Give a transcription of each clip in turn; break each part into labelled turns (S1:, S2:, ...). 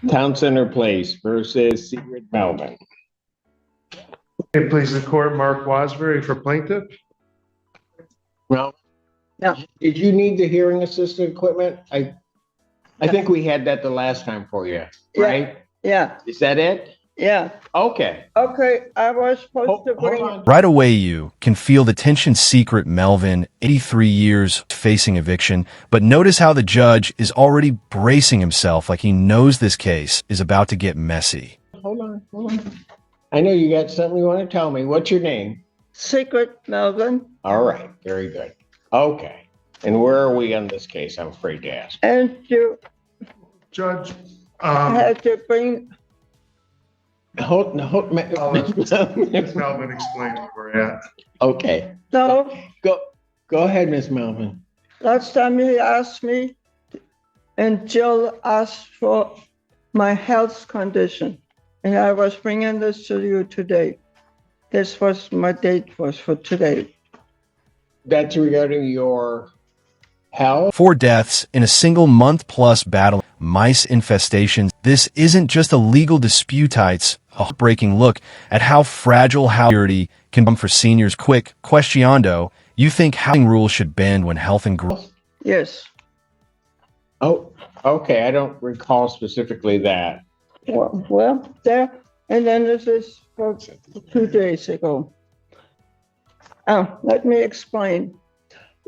S1: Town Center Place versus Secret Melvin.
S2: Okay, please the court, Mark Wasbury for plaintiff.
S1: Well,
S3: Yeah.
S1: did you need the hearing assistant equipment? I think we had that the last time for you, right?
S3: Yeah,
S1: Is that it?
S3: yeah.
S1: Okay.
S3: Okay, I was supposed to
S1: Hold
S3: bring.
S1: on.
S4: Right away, you can feel the tension. Secret Melvin, 83 years, facing eviction. But notice how the judge is already bracing himself like he knows this case is about to get messy.
S1: Hold on. I know you got something you want to tell me. What's your name?
S3: Secret Melvin.
S1: All right. Very good. Okay. And where are we on this case? I'm afraid to ask.
S3: And you
S2: Judge,
S3: had to bring.
S1: Hold,
S2: Ms. Melvin explain where we're at.
S1: Okay.
S3: No,
S1: Go ahead, Miss Melvin.
S3: last time he asked me, and Jill asked for my health condition, and I was bringing this to you today. This was my date was for today.
S1: That's regarding your health?
S4: 4 deaths in a single month-plus battle, mice infestations. This isn't just a legal dispute, it's a heartbreaking look at how fragile security can become for seniors. Quick questionando, you think housing rules should bend when health and growth?
S3: Yes.
S1: Oh, okay. I don't recall specifically that.
S3: Well, there, and then this is for 2 days ago. Let me explain.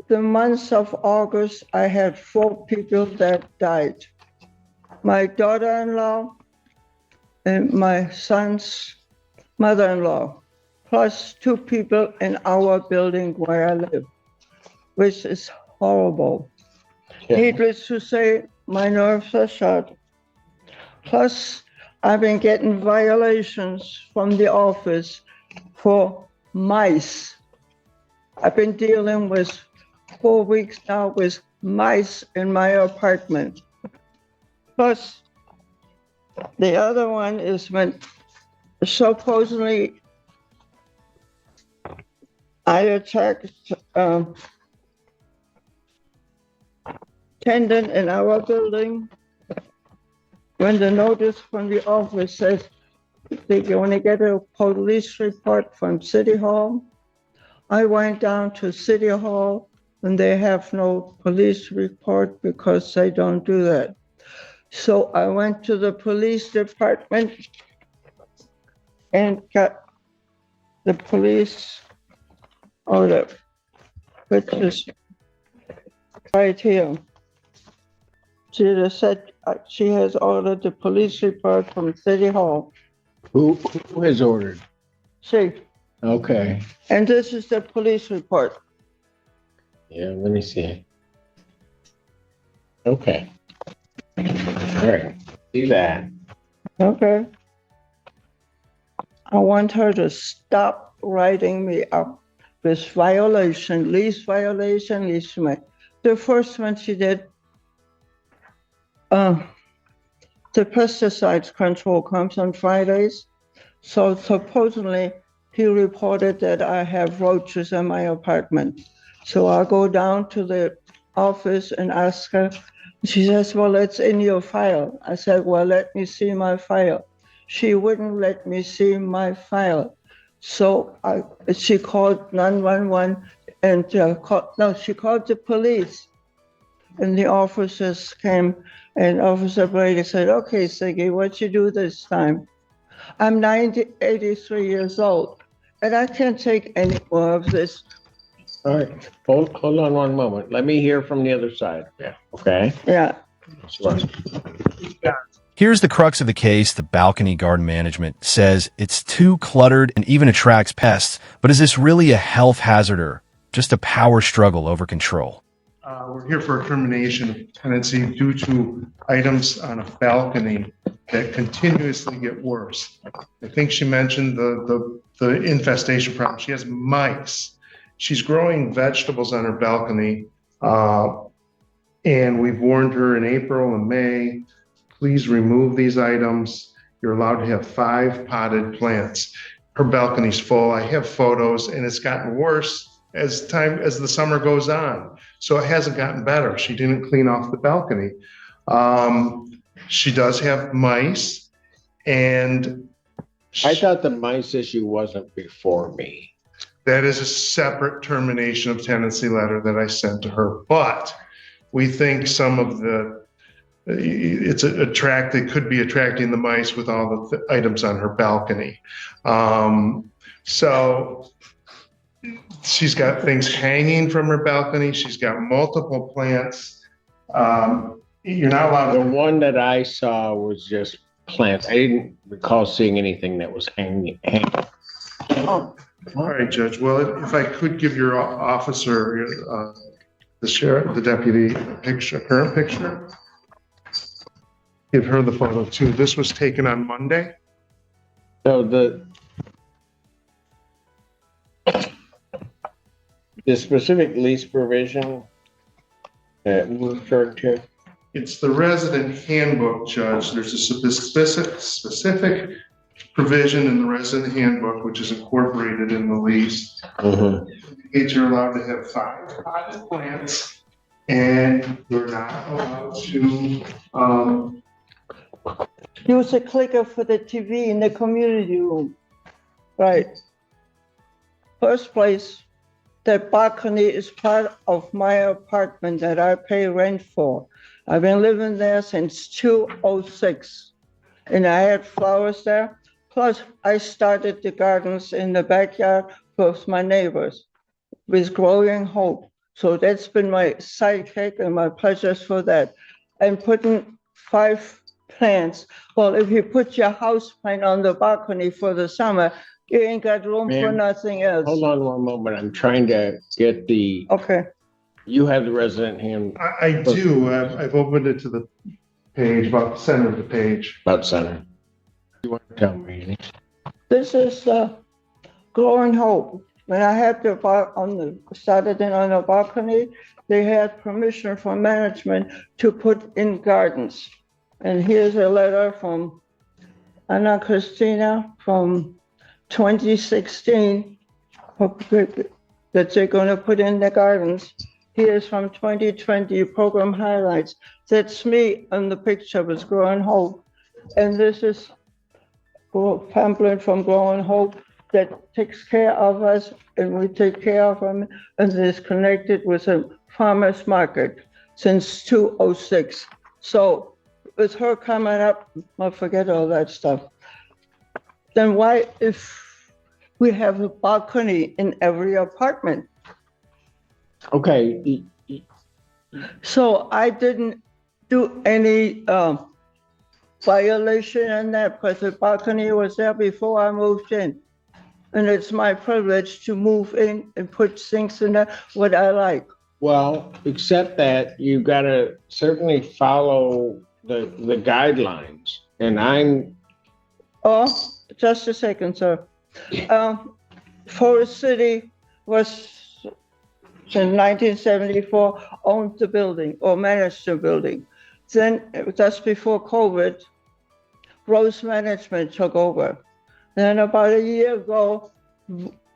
S3: The month of August, I had 4 people that died. My daughter-in-law and my son's mother-in-law, plus 2 people in our building where I live, which is horrible.
S1: Yeah.
S3: Needless to say, my nerves are shot. Plus, I've been getting violations from the office for mice. I've been dealing with 4 weeks now with mice in my apartment. Plus, the other one is when supposedly I attacked tenant in our building. When the notice from the office says they want to get a police report from City Hall, I went down to City Hall and they have no police report because they don't do that. So I went to the police department and got the police order, which is right here. She just said she has ordered the police report from City Hall.
S1: Who has ordered?
S3: See,
S1: Okay.
S3: and this is the police report.
S1: Yeah, let me see. Okay. All right. See that.
S3: Okay. I want her to stop writing me up with violation, lease violation, lease. The first one she did, the pesticides control comes on Fridays. So supposedly he reported that I have roaches in my apartment. So I go down to the office and ask her. She says, well, it's in your file. I said, well, let me see my file. She wouldn't let me see my file. So she called 911 and she called the police. And the officers came and Officer Brady said, okay, Siggy, what you do this time? I'm 83 years old and I can't take any more of this.
S1: All right. Hold on one moment. Let me hear from the other side. Yeah. Okay.
S3: Yeah.
S1: Sure.
S4: Here's the crux of the case. The balcony garden management says it's too cluttered and even attracts pests. But is this really a health hazard or just a power struggle over control?
S2: We're here for a termination of tenancy due to items on a balcony that continuously get worse. I think she mentioned the infestation problem. She has mice. She's growing vegetables on her balcony, and we've warned her in April and May, please remove these items. You're allowed to have 5 potted plants. Her balcony's full. I have photos, and it's gotten worse as the summer goes on. So it hasn't gotten better. She didn't clean off the balcony. She does have mice, and
S1: I thought the mice issue wasn't before me.
S2: that is a separate termination of tenancy letter that I sent to her. But we think some of it could be attracting the mice with all the items on her balcony. So she's got things hanging from her balcony. She's got multiple plants. You're not allowed
S1: The
S2: to.
S1: one that I saw was just plants. I didn't recall seeing anything that was hanging.
S3: Oh,
S2: All right, Judge. Well, if I could give your officer, the sheriff, the deputy, current picture. Give her the photo too. This was taken on Monday.
S1: So the specific lease provision that we're referring to.
S2: It's the resident handbook, Judge. There's a specific provision in the resident handbook, which is incorporated in the lease. Indicates you're allowed to have 5 potted plants, and you're not allowed to,
S3: use a clicker for the TV in the community room. Right. First place, the balcony is part of my apartment that I pay rent for. I've been living there since 2006, and I had flowers there. Plus, I started the gardens in the backyard with my neighbors with Growing Hope. So that's been my sidekick and my pleasures for that. And putting 5 plants. Well, if you put your house plant on the balcony for the summer, you ain't got room for
S1: Ma'am,
S3: nothing else.
S1: Hold on one moment. I'm trying to get
S3: Okay.
S1: you have the resident hand
S2: I do. I've opened it to the page, about the center of the page.
S1: about center. You want to tell me anything?
S3: This is Growing Hope. When I had started in on the balcony, they had permission from management to put in gardens. And here's a letter from Anna Christina from 2016 that they're going to put in the gardens. Here's from 2020 program highlights. That's me on the picture with Growing Hope. And this is a pamphlet from Growing Hope that takes care of us and we take care of them, and it's connected with a farmer's market since 2006. So with her coming up, I'll forget all that stuff. Then why, if we have a balcony in every apartment?
S1: Okay.
S3: So I didn't do any violation on that because the balcony was there before I moved in. And it's my privilege to move in and put things in there what I like.
S1: Well, except that you got to certainly follow the guidelines. And I'm.
S3: Oh, just a second, sir. Forest City was in 1974 owned the building or managed the building. Then just before COVID, Rose Management took over. Then about a year ago,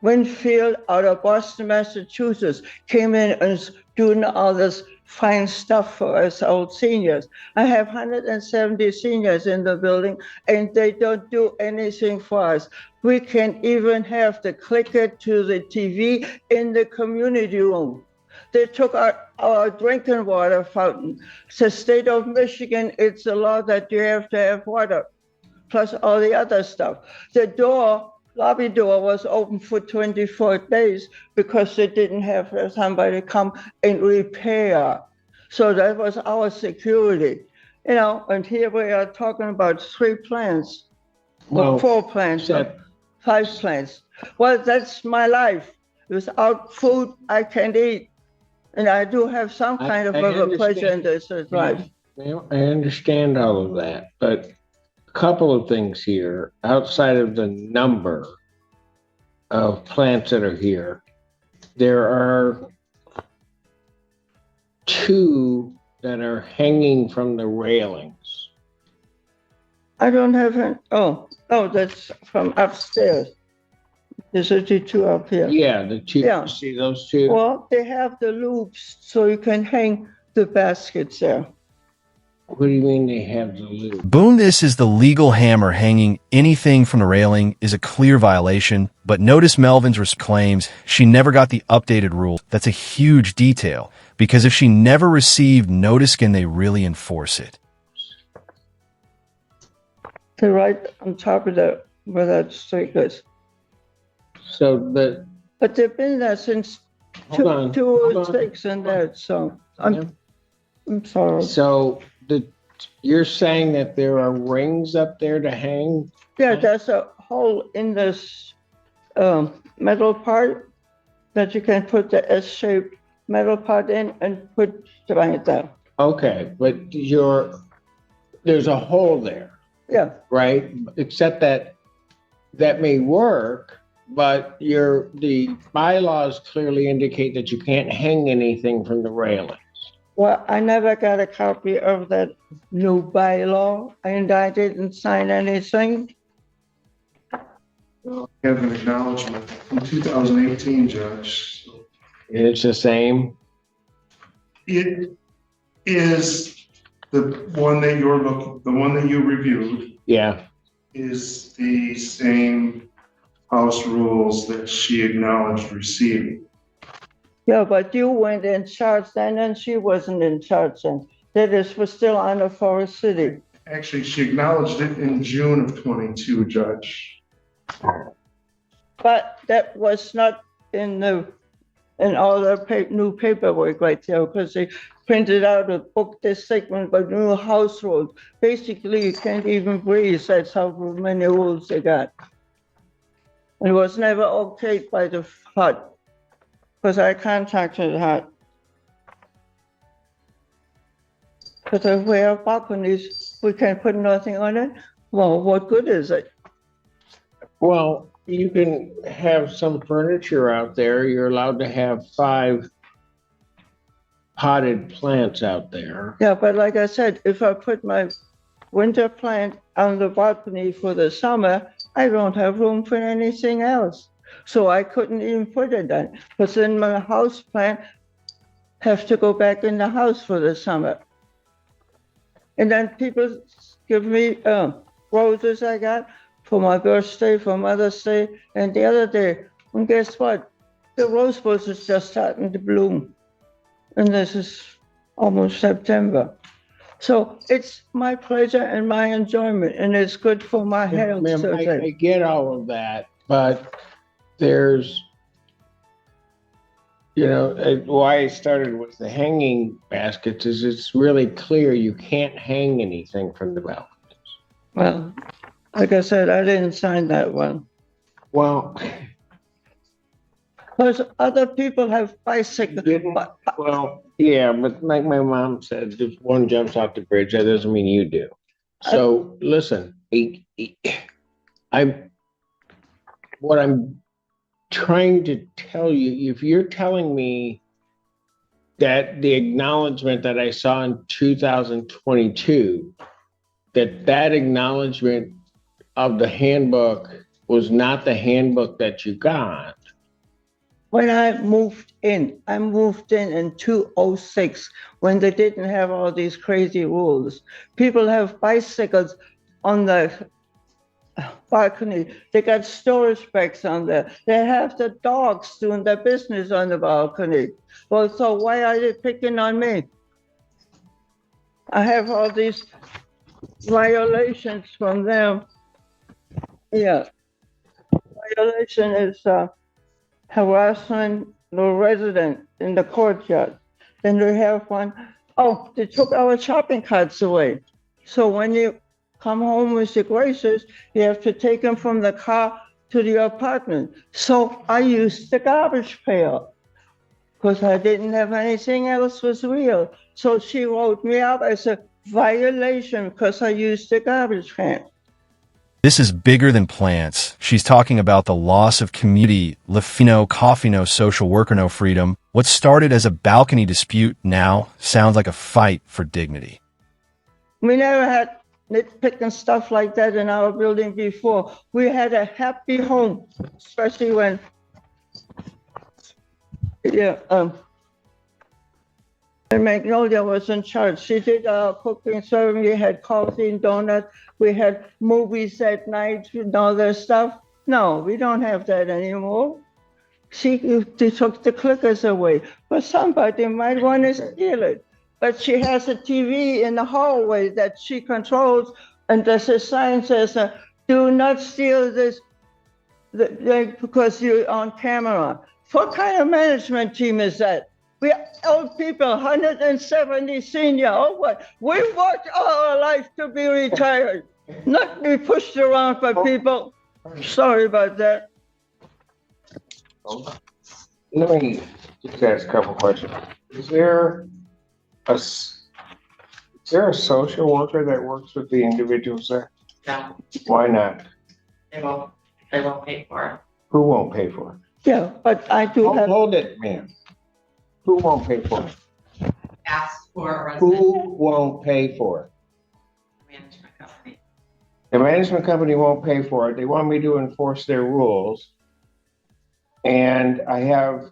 S3: Winfield out of Boston, Massachusetts came in and was doing all this fine stuff for us old seniors. I have 170 seniors in the building and they don't do anything for us. We can't even have the clicker to the TV in the community room. They took our drinking water fountain. It's the state of Michigan, it's a law that you have to have water, plus all the other stuff. The lobby door was open for 24 days because they didn't have somebody come and repair. So that was our security. And here we are talking about 3 plants, or 4 plants, 5 plants. Well, that's my life. Without food, I can't eat. And I do have some kind of a pleasure in this life.
S1: I understand all of that, but a couple of things here outside of the number of plants that are here. There are 2 that are hanging from the railings.
S3: I don't have any. Oh, that's from upstairs. There's only 2 up here.
S1: Yeah, the 2.
S3: Yeah.
S1: See those 2?
S3: Well, they have the loops so you can hang the baskets there.
S1: What do you mean they have the loop?
S4: Boom, this is the legal hammer hanging anything from the railing is a clear violation, but notice Melvin's claims she never got the updated rule. That's a huge detail, because if she never received notice, can they really enforce it?
S3: They're right on top of the, where that street is.
S1: So the,
S3: But they've been there since
S1: hold on.
S3: 206 and that, so I'm sorry.
S1: So you're saying that there are rings up there to hang?
S3: Yeah, there's a hole in this metal part that you can put the S-shaped metal part in and put the blanket down.
S1: Okay, but there's a hole there,
S3: Yeah,
S1: right? Except that may work, but the bylaws clearly indicate that you can't hang anything from the railing.
S3: well, I never got a copy of that new bylaw, and I didn't sign anything.
S2: I have an acknowledgement from 2018, Judge.
S1: And it's the same?
S2: It is the one that the one that you reviewed
S1: Yeah.
S2: is the same house rules that she acknowledged receiving.
S3: Yeah, but you weren't in charge then, and she wasn't in charge then. That is, was still under Forest City.
S2: Actually, she acknowledged it in June of 22, Judge.
S3: But that was not in all the new paperwork right there, because they printed out a book this segment about new house rules. Basically, you can't even breathe. That's how many rules they got. It was never okayed by the HUD, because I contacted HUD. Because if we have balconies, we can put nothing on it. Well, what good is it?
S1: Well, you can have some furniture out there. You're allowed to have 5 potted plants out there.
S3: Yeah, but like I said, if I put my winter plant on the balcony for the summer, I don't have room for anything else. So I couldn't even put it on. Because then my house plant have to go back in the house for the summer. And then people give me roses I got for my birthday, for Mother's Day, and the other day. And guess what? The rose bush is just starting to bloom. And this is almost September. So it's my pleasure and my enjoyment, and it's good for my health.
S1: Ma'am,
S3: So
S1: I get all of that, but there's, why I started with the hanging baskets is it's really clear you can't hang anything from the balconies.
S3: well, like I said, I didn't sign that one.
S1: Well,
S3: Because other people have bicycles.
S1: well, yeah, but like my mom said, if one jumps off the bridge, that doesn't mean you do. So listen, what I'm trying to tell you, if you're telling me that the acknowledgement that I saw in 2022, that acknowledgement of the handbook was not the handbook that you got.
S3: When I moved in in 206, when they didn't have all these crazy rules. People have bicycles on the balcony. They got storage bags on there. They have the dogs doing their business on the balcony. Well, so why are they picking on me? I have all these violations from them. Yeah. Violation is harassment the resident in the courtyard. Then we have one, oh, they took our shopping carts away. So when you come home with your groceries, you have to take them from the car to the apartment. So I used the garbage pail because I didn't have anything else was real. So she wrote me up as a violation because I used the garbage can.
S4: This is bigger than plants. She's talking about the loss of community, Lafino, coffee, no social worker, no freedom. What started as a balcony dispute now sounds like a fight for dignity.
S3: We never had nitpicking stuff like that in our building before. We had a happy home, especially when, And Magnolia was in charge. She did our cooking, serving. We had coffee and donuts. We had movies at night and all that stuff. No, we don't have that anymore. They took the clickers away, but somebody might want to steal it. But she has a TV in the hallway that she controls, and there's a sign says, "Do not steal this because you're on camera." What kind of management team is that? We old people, 170 senior. Oh, what? We worked all our life to be retired, not be pushed around by people. Sorry about that.
S1: Let me just ask a couple questions. Is there a social worker that works with the individuals there?
S5: No,
S1: Why not?
S5: they won't pay for it.
S1: Who won't pay for it?
S3: Yeah, but I do have.
S1: Hold it, ma'am. Who won't pay for it?
S5: Ask for a resident
S1: Who won't pay for it?
S5: management company.
S1: The management company won't pay for it. They want me to enforce their rules. And I have,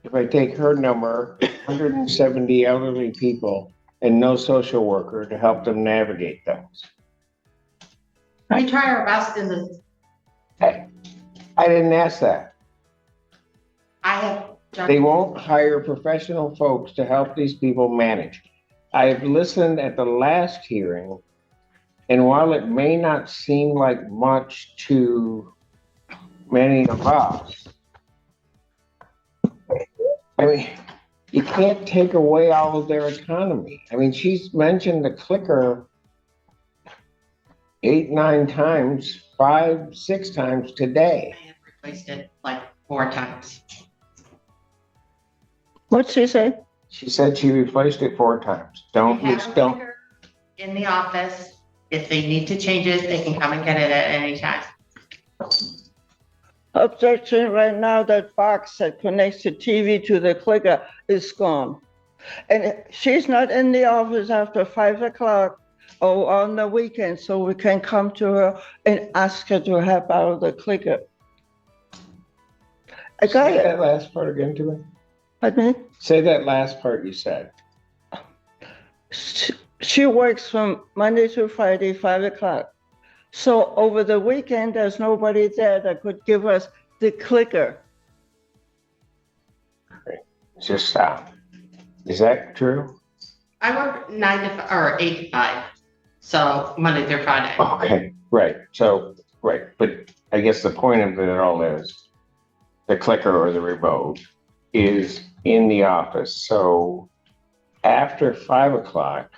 S1: if I take her number, 170 elderly people and no social worker to help them navigate those.
S5: We try our best in the,
S1: I didn't ask that.
S5: I have.
S1: They won't hire professional folks to help these people manage. I've listened at the last hearing, and while it may not seem like much to many of us, I mean, you can't take away all of their autonomy. I mean, she's mentioned the clicker 8, 9 times, 5, 6 times today.
S5: I have replaced it like 4 times.
S3: What'd she say?
S1: She said she replaced it 4 times.
S5: We
S1: Don't.
S5: have a clicker in the office. If they need to change it, they can come and get it at any time.
S3: Objection, right now that box that connects the TV to the clicker is gone. And she's not in the office after 5 o'clock or on the weekend, so we can come to her and ask her to help out of the clicker. I got
S1: Say
S3: it.
S1: that last part again to me.
S3: Pardon me?
S1: Say that last part you said.
S3: She works from Monday to Friday, 5 o'clock. So over the weekend, there's nobody there that could give us the clicker.
S1: Just stop. Is that true?
S5: I work 9 to 5 or 8 to 5. So Monday through Friday.
S1: Okay, right. So, right. But I guess the point of it all is the clicker or the remote is in the office. So after 5 o'clock,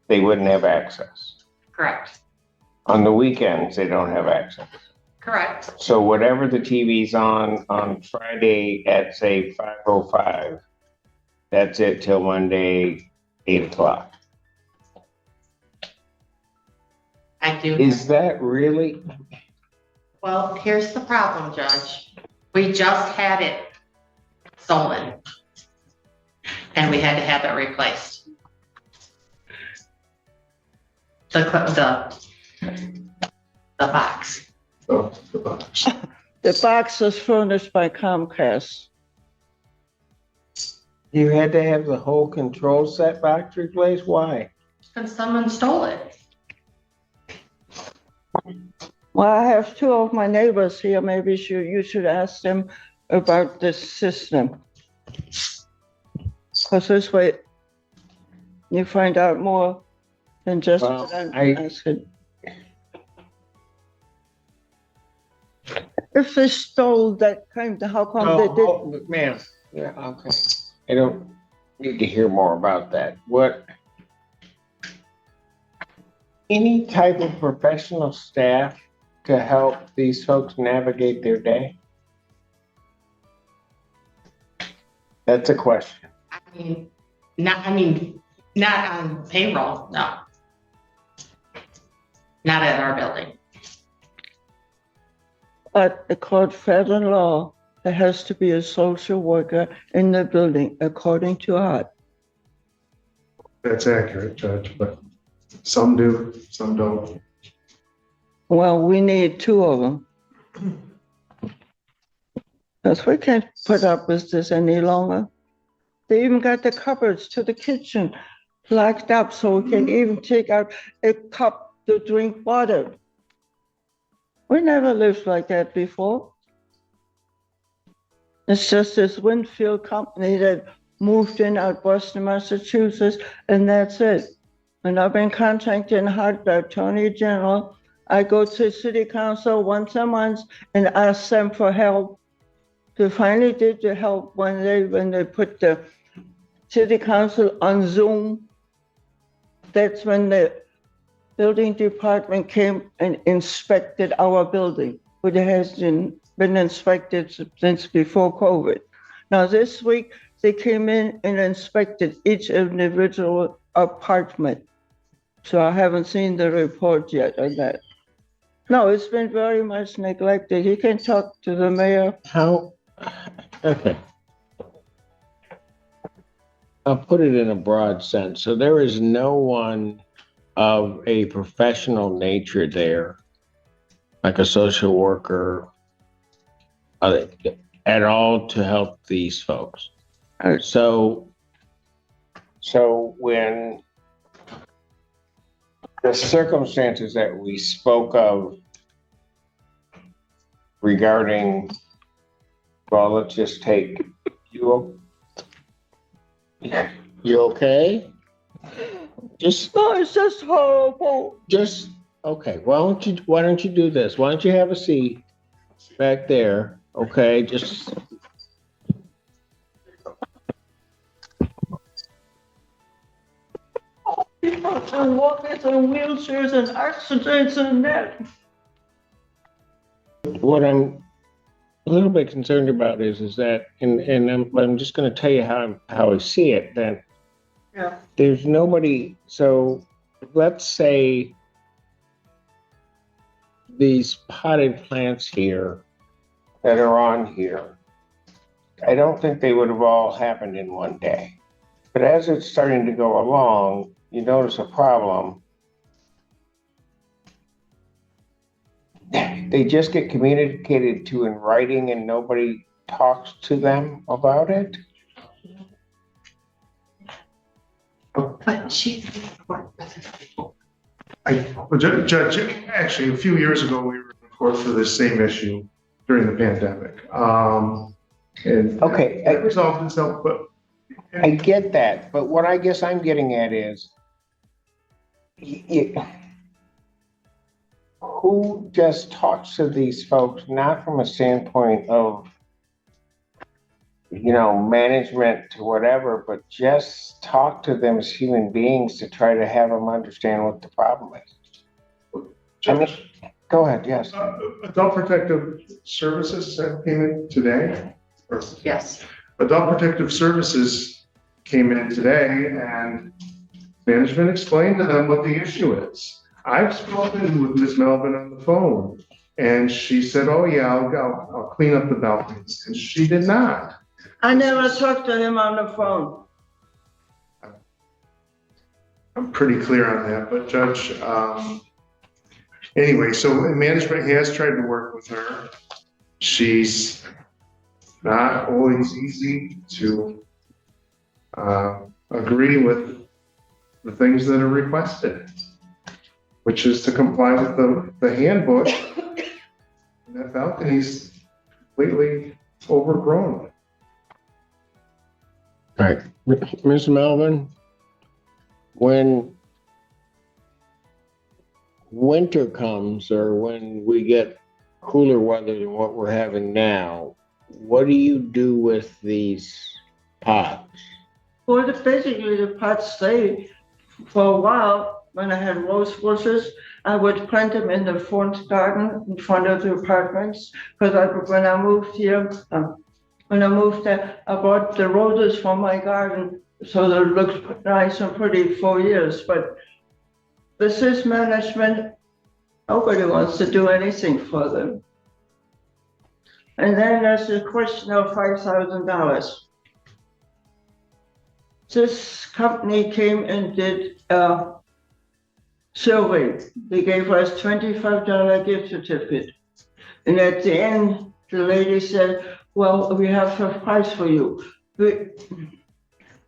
S1: they wouldn't have access.
S5: Correct.
S1: On the weekends, they don't have access.
S5: Correct.
S1: So whatever the TV's on Friday at say 5:05, that's it till Monday 8 o'clock.
S5: I do.
S1: Is that really?
S5: Well, here's the problem, Judge. We just had it stolen. And we had to have it replaced. The box.
S2: Oh, the box.
S3: The box is furnished by Comcast.
S1: You had to have the whole control set box replaced? Why?
S5: And someone stole it.
S3: Well, I have 2 of my neighbors here. Maybe you should ask them about this system. Because this way you find out more than just
S1: Well,
S3: what I'm
S1: I-
S3: asking. If they stole that kind, how come they did?
S1: Ma'am, yeah, okay. I don't need to hear more about that. What? Any type of professional staff to help these folks navigate their day? That's a question.
S5: Not on payroll, no. Not at our building.
S3: But according to federal law, there has to be a social worker in the building, according to Art.
S2: That's accurate, Judge, but some do, some don't.
S3: Well, we need 2 of them. Because we can't put up with this any longer. They even got the cupboards to the kitchen locked up so we can even take out a cup to drink water. We never lived like that before. It's just this Winfield company that moved in out Boston, Massachusetts, and that's it. And I've been contacting the Attorney General. I go to City Council once a month and ask them for help. They finally did the help one day when they put the City Council on Zoom. That's when the building department came and inspected our building, which has been inspected since before COVID. Now this week, they came in and inspected each individual apartment. So I haven't seen the report yet on that. No, it's been very much neglected. You can talk to the mayor.
S1: How, okay. I'll put it in a broad sense. So there is no one of a professional nature there, like a social worker, at all to help these folks. So when the circumstances that we spoke of regarding, well, let's just take you okay?
S3: No, it's just horrible.
S1: Okay. Why don't you do this? Why don't you have a seat back there? Okay, just
S3: People and walkers and wheelchairs and accidents and that.
S1: what I'm a little bit concerned about is that, and I'm just going to tell you how I see it. That
S3: Yeah.
S1: there's nobody. So let's say these potted plants here that are on here, I don't think they would have all happened in one day. But as it's starting to go along, you notice a problem. They just get communicated to in writing and nobody talks to them about it.
S5: But she.
S2: Judge, actually, a few years ago, we were in court for this same issue during the pandemic. And
S1: Okay.
S2: it resolved itself, but
S1: I get that, but what I guess I'm getting at is who just talks to these folks, not from a standpoint of, management to whatever, but just talk to them as human beings to try to have them understand what the problem is. Go ahead, yes.
S2: Adult Protective Services came in today.
S5: Yes.
S2: Adult Protective Services came in today and management explained to them what the issue is. I've spoken with Ms. Melvin on the phone and she said, oh yeah, I'll clean up the balconies. And she did not.
S3: I never talked to him on the phone.
S2: I'm pretty clear on that, but Judge, anyway, so management has tried to work with her. She's not always easy to agree with the things that are requested, which is to comply with the handbook. And that balcony's completely overgrown.
S1: All right, Ms. Melvin, when winter comes or when we get cooler weather than what we're having now, what do you do with these pots?
S3: Well, basically the pots stay for a while. When I had rose bushes, I would plant them in the front garden in front of the apartments. Because when I moved here, there, I bought the roses for my garden so they looked nice and pretty for years. But this management, nobody wants to do anything for them. And then there's the question of $5,000. This company came and did a survey. They gave us $25 gift certificate. And at the end, the lady said, well, we have a price for you.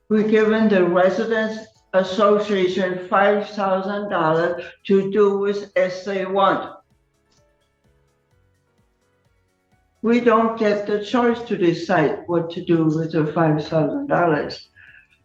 S3: We're giving the residents association $5,000 to do with as they want. We don't get the choice to decide what to do with the $5,000.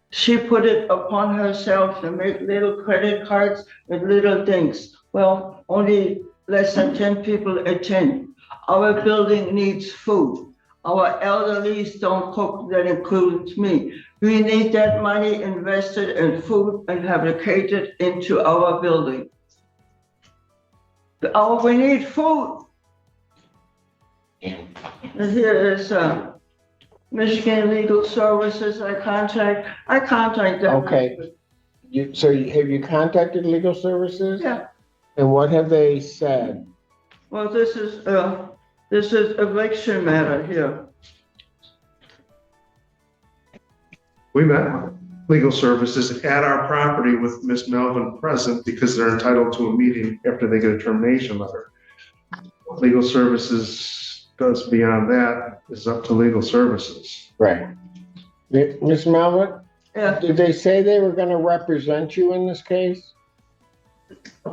S3: She put it upon herself to make little credit cards with little things. Well, only less than 10 people attend. Our building needs food. Our elderlies don't cook, that includes me. We need that money invested in food and have it catered into our building. We need food. And here is Michigan Legal Services. I contact them.
S1: Okay. Have you contacted legal services?
S3: Yeah.
S1: And what have they said?
S3: Well, this is eviction matter here.
S2: We met legal services at our property with Miss Melvin present because they're entitled to a meeting after they get a termination letter. Legal services does beyond that is up to legal services.
S1: Right. Miss Melvin,
S3: Yeah.
S1: did they say they were going to represent you in this case?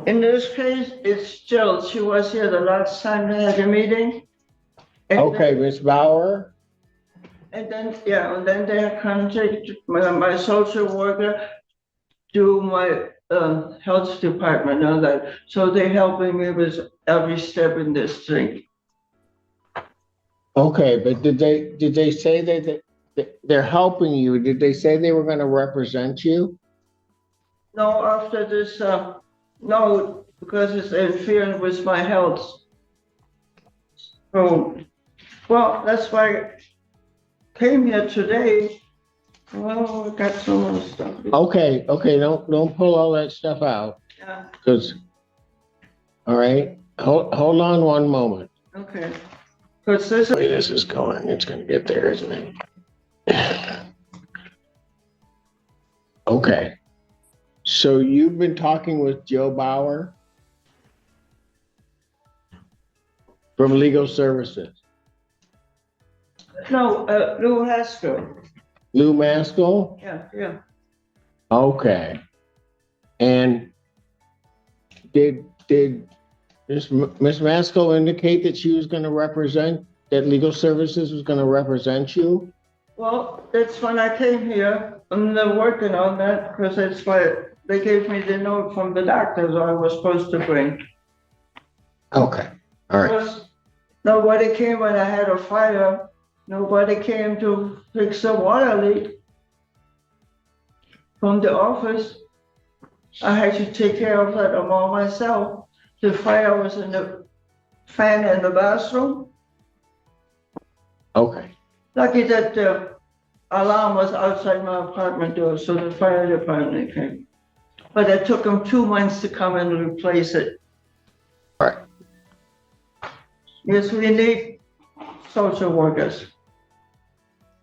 S3: In this case, it's Jill. She was here the last time they had a meeting. And
S1: Okay, Miss Bauer.
S3: And then they contacted my social worker to my health department and that. So they're helping me with every step in this thing.
S1: Okay, but did they say that they're helping you? Did they say they were going to represent you?
S3: No, after this, no, because it's interfering with my health. So, well, that's why I came here today. Well, we got some other stuff.
S1: Okay, don't pull all that stuff out.
S3: Yeah,
S1: Because, all right, hold on one moment.
S3: okay. Because this
S1: The way this is going, it's going to get there, isn't it? Okay. So you've been talking with Joe Bauer from Legal Services.
S3: no, Lou Haskell.
S1: Lou Maskell?
S3: Yeah.
S1: Okay. And did Miss Maskell indicate that she was going to represent, that Legal Services was going to represent you?
S3: Well, that's when I came here, and they're working on that, because that's why they gave me the note from the doctors I was supposed to bring.
S1: Okay, all right.
S3: Because nobody came when I had a fire. Nobody came to fix the water leak from the office. I had to take care of that all myself. The fire was in the fan in the bathroom.
S1: Okay,
S3: Lucky that the alarm was outside my apartment door, so the fire department came. But it took them 2 months to come and replace it.
S1: all right.
S3: Yes, we need social workers.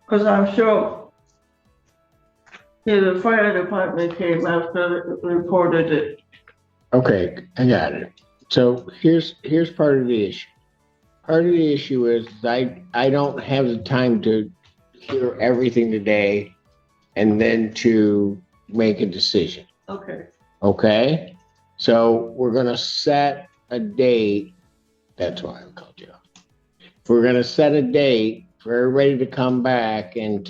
S3: Because I'm sure the fire department came after it reported it.
S1: Okay, I got it. So here's part of the issue. Part of the issue is I don't have the time to hear everything today and then to make a decision.
S3: Okay.
S1: Okay? So we're gonna set a date. That's why I called you. We're gonna set a date for everybody to come back and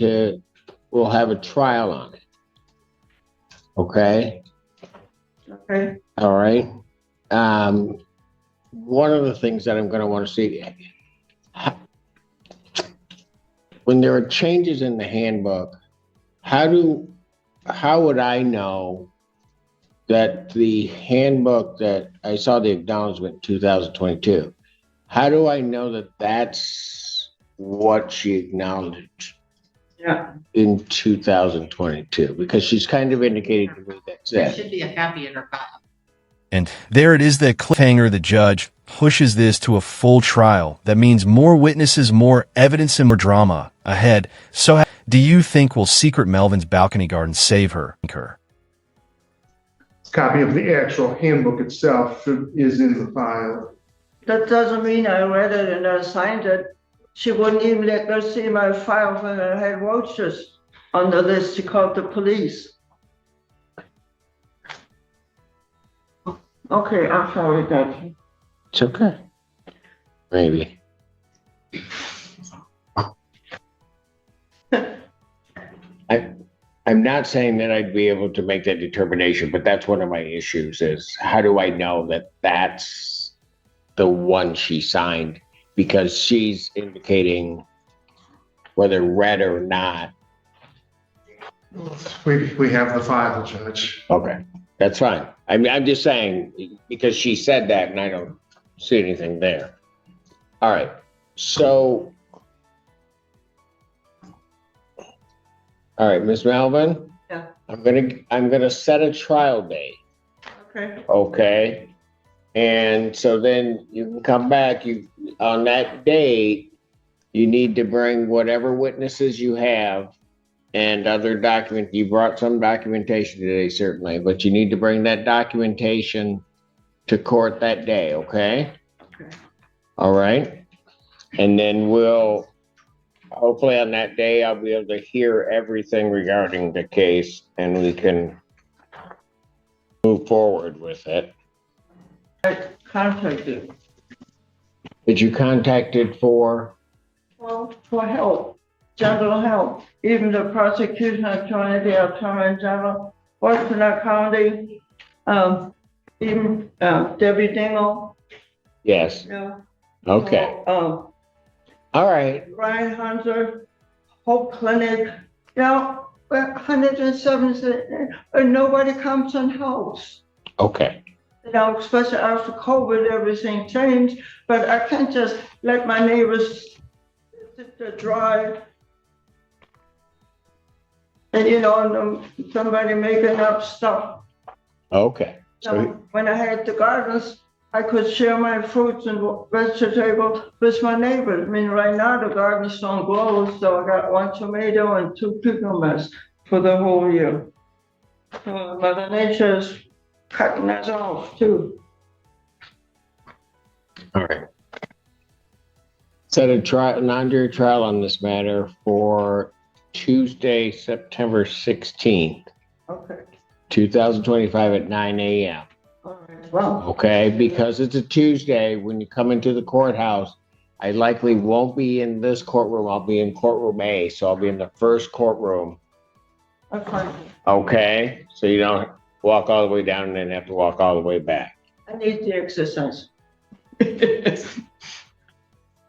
S1: we'll have a trial on it. Okay?
S3: Okay.
S1: All right. One of the things that I'm going to want to see, when there are changes in the handbook, how would I know that the handbook that I saw the acknowledgement in 2022, how do I know that that's what she acknowledged
S3: Yeah.
S1: in 2022? Because she's kind of indicating to me that's
S5: There
S1: it.
S5: should be a copy in her file.
S4: And there it is, the cliffhanger. The judge pushes this to a full trial. That means more witnesses, more evidence, and more drama ahead. So do you think will secret Melvin's balcony garden save her?
S2: Copy of the actual handbook itself is in the file.
S3: That doesn't mean I read it and I signed it. She wouldn't even let me see my file when I had roaches. on the list. She called the police. Okay, I'm sorry, Judge.
S1: It's okay. Maybe. I'm not saying that I'd be able to make that determination, but that's one of my issues is how do I know that that's the one she signed? Because she's indicating whether read or not.
S2: We have the file, Judge.
S1: Okay, that's fine. I mean, I'm just saying because she said that and I don't see anything there. All right, so. All right, Ms. Melvin?
S3: Yeah.
S1: I'm gonna set a trial date,
S3: Okay,
S1: okay? And so then you can come back, on that date, you need to bring whatever witnesses you have and other document, you brought some documentation today certainly, but you need to bring that documentation to court that day, okay?
S3: Okay.
S1: All right? And then hopefully on that day, I'll be able to hear everything regarding the case and we can move forward with it.
S3: I contacted,
S1: Did you contact it for?
S3: well, for help, general help, even the prosecution attorney, the attorney general, Washington County, even Debbie Dingle,
S1: Yes,
S3: you know.
S1: okay,
S3: So,
S1: all right,
S3: Brian Hunter, Hope Clinic, you know, 170, and nobody comes and helps.
S1: okay,
S3: You know, especially after COVID, everything changed, but I can't just let my neighbors sit there dry. And you know, somebody making up stuff.
S1: okay. So,
S3: So when I had the gardens, I could share my fruits and vegetables with my neighbors. I mean, right now the gardens don't grow, so I got 1 tomato and 2 cucumbers for the whole year. So Mother Nature's cutting us off too.
S1: all right. Set a trial, non-jury trial on this matter for Tuesday, September 16th,
S3: Okay,
S1: 2025 at 9 a.m.
S3: all right, well,
S1: Okay, because it's a Tuesday, when you come into the courthouse, I likely won't be in this courtroom. I'll be in courtroom A, so I'll be in the first courtroom.
S3: that's fine.
S1: Okay, so you don't walk all the way down and then have to walk all the way back.
S3: I need the exercise.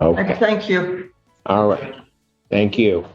S1: Okay,
S3: And thank you.
S1: all right. Thank you.